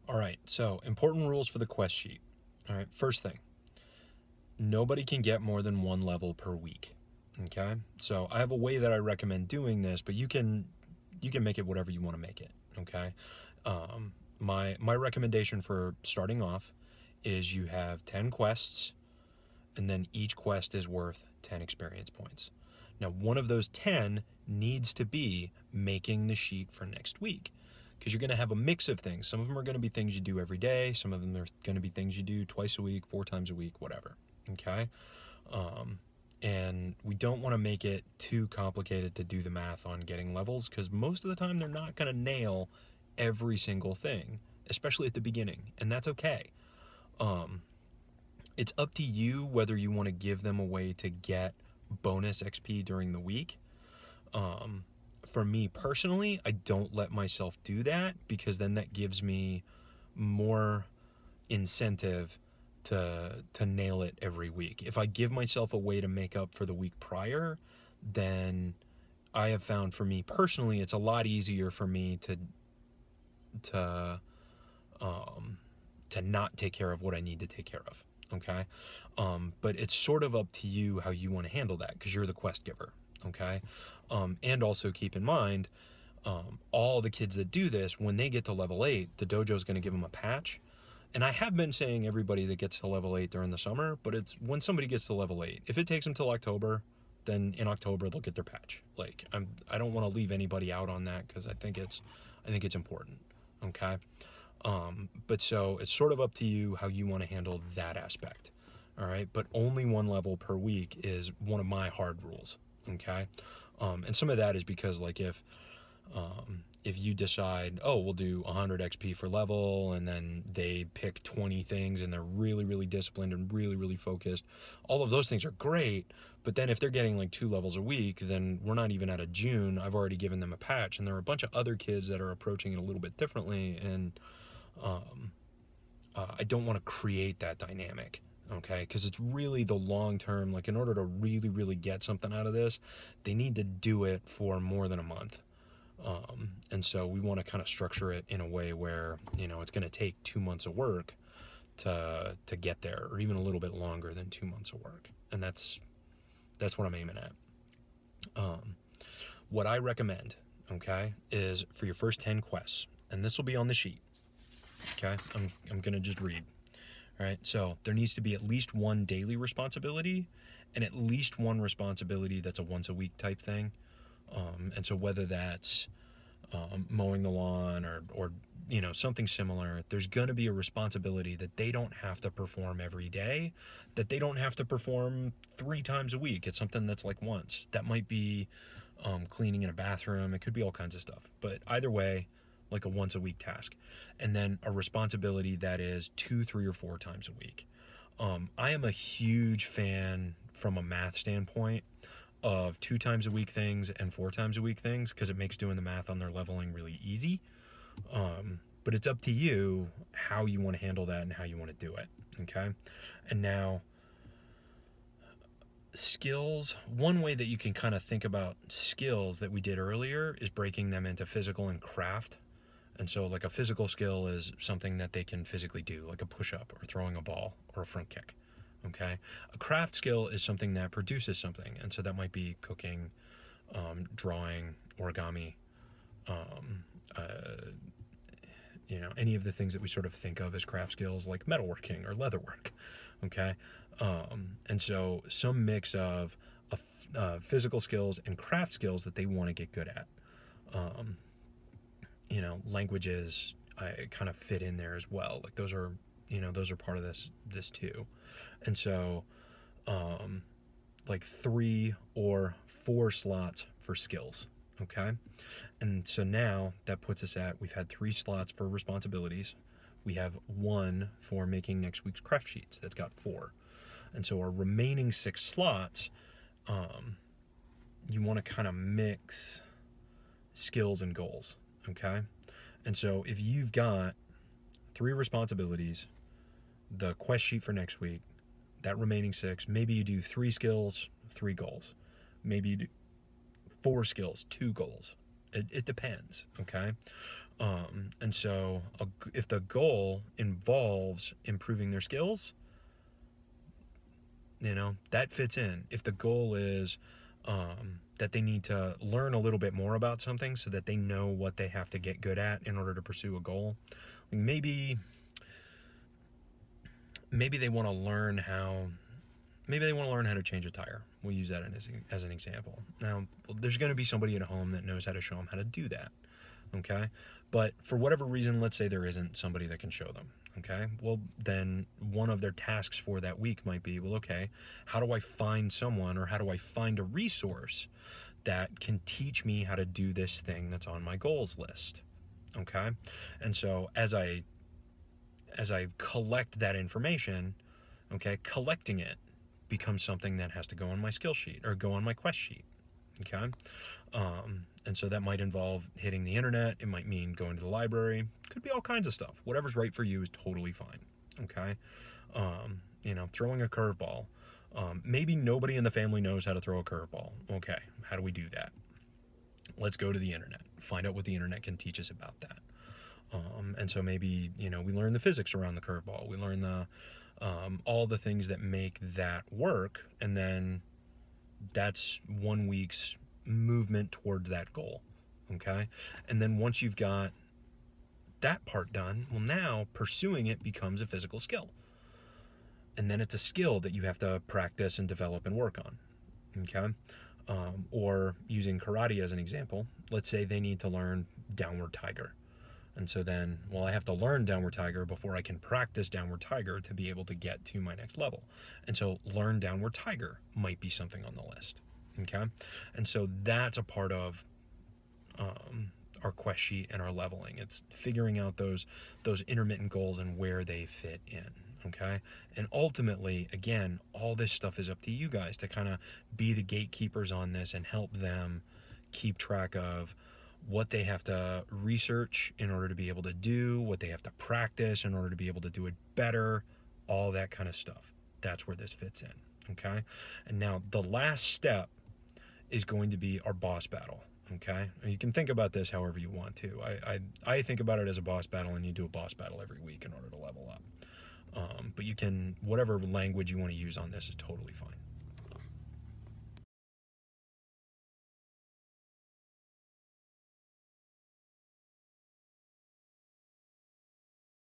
All right, so important rules for the quest sheet. All right, first thing, nobody can get more than one level per week. Okay, so I have a way that I recommend doing this, but you can make it whatever you want to make it. Okay, my recommendation for starting off is you have 10 quests, and then each quest is worth 10 experience points. Now, one of those 10 needs to be making the sheet for next week, because you're going to have a mix of things. Some of them are going to be things you do every day, some of them are going to be things you do twice a week, 4 times a week, whatever. Okay? And we don't want to make it too complicated to do the math on getting levels, because most of the time they're not going to nail every single thing, especially at the beginning, and that's okay. It's up to you whether you want to give them a way to get bonus XP during the week. For me personally, I don't let myself do that, because then that gives me more incentive to nail it every week. If I give myself a way to make up for the week prior, then I have found, for me personally, it's a lot easier for me to not take care of what I need to take care of. Okay, but it's sort of up to you how you want to handle that, because you're the quest giver. Okay, and also keep in mind, all the kids that do this, when they get to level 8, the dojo is going to give them a patch. And I have been saying everybody that gets to level 8 during the summer, but it's when somebody gets to level 8. If it takes them till October, then in October they'll get their patch. Like, I don't want to leave anybody out on that, because I think it's important. Okay, but so it's sort of up to you how you want to handle that aspect. All right, but only one level per week is one of my hard rules. Okay, and some of that is because, like, if you decide, oh, we'll do 100 XP for level, and then they pick 20 things and they're really, really disciplined and really, really focused, all of those things are great. But then if they're getting like 2 levels a week, then we're not even out of June. I've already given them a patch, and there are a bunch of other kids that are approaching it a little bit differently. And I don't want to create that dynamic. Okay, because it's really the long term. Like, in order to really, really get something out of this, they need to do it for more than a month. And so we want to kind of structure it in a way where, it's going to take 2 months of work to get there, or even a little bit longer than 2 months of work. And that's what I'm aiming at. What I recommend, okay, is for your first 10 quests, and this will be on the sheet. Okay, I'm going to just read. All right, so there needs to be at least one daily responsibility, and at least one responsibility that's a once a week type thing. And so whether that's mowing the lawn, or something similar, there's going to be a responsibility that they don't have to perform every day, that they don't have to perform 3 times a week. It's something that's like once. That might be cleaning in a bathroom. It could be all kinds of stuff. But either way, like a once a week task. And then a responsibility that is 2, 3, or 4 times a week. I am a huge fan, from a math standpoint, of 2 times a week things and 4 times a week things, because it makes doing the math on their leveling really easy. But it's up to you how you want to handle that and how you want to do it. Okay, and now, skills. One way that you can kind of think about skills that we did earlier is breaking them into physical and craft. And so, like, a physical skill is something that they can physically do, like a push-up or throwing a ball or a front kick. Okay, a craft skill is something that produces something, and so that might be cooking, drawing, origami, um, uh, any of the things that we sort of think of as craft skills, like metalworking or leatherwork. Okay, and so some mix of physical skills and craft skills that they want to get good at. Languages kind of fit in there as well. Like, those are part of this too. And so, like 3 or 4 slots for skills. Okay, and so now that puts us at, we've had 3 slots for responsibilities. We have 1 for making next week's craft sheets. That's got 4. And so our remaining 6 slots, you want to kind of mix skills and goals. Okay, and so if you've got 3 responsibilities, the quest sheet for next week, that remaining 6, maybe you do 3 skills, 3 goals. Maybe you do 4 skills, 2 goals. It depends, okay? And so if the goal involves improving their skills, that fits in. If the goal is that they need to learn a little bit more about something so that they know what they have to get good at in order to pursue a goal, maybe maybe they want to learn how maybe they want to learn how to change a tire. We'll use that as an example. Now, there's going to be somebody at home that knows how to show them how to do that, okay? But for whatever reason, let's say there isn't somebody that can show them, okay? Well, then one of their tasks for that week might be, well, okay, how do I find someone, or how do I find a resource that can teach me how to do this thing that's on my goals list, okay? And so as I collect that information, okay, collecting it becomes something that has to go on my skill sheet or go on my quest sheet, okay? And so that might involve hitting the internet. It might mean going to the library. Could be all kinds of stuff. Whatever's right for you is totally fine, okay? Throwing a curveball. Maybe nobody in the family knows how to throw a curveball. Okay, how do we do that? Let's go to the internet. Find out what the internet can teach us about that. And so maybe, we learn the physics around the curveball. We learn all the things that make that work. And then that's 1 week's movement towards that goal. Okay. And then once you've got that part done, well, now pursuing it becomes a physical skill. And then it's a skill that you have to practice and develop and work on. Okay. Or using karate as an example, let's say they need to learn downward tiger. And so then, well, I have to learn downward tiger before I can practice downward tiger to be able to get to my next level. And so learn downward tiger might be something on the list. Okay. And so that's a part of our quest sheet and our leveling. It's figuring out those intermittent goals and where they fit in. Okay. And ultimately, again, all this stuff is up to you guys to kind of be the gatekeepers on this and help them keep track of what they have to research in order to be able to do, what they have to practice in order to be able to do it better, all that kind of stuff. That's where this fits in, okay? And now the last step is going to be our boss battle, okay? And you can think about this however you want to. I think about it as a boss battle, and you do a boss battle every week in order to level up. But you can, whatever language you want to use on this is totally fine.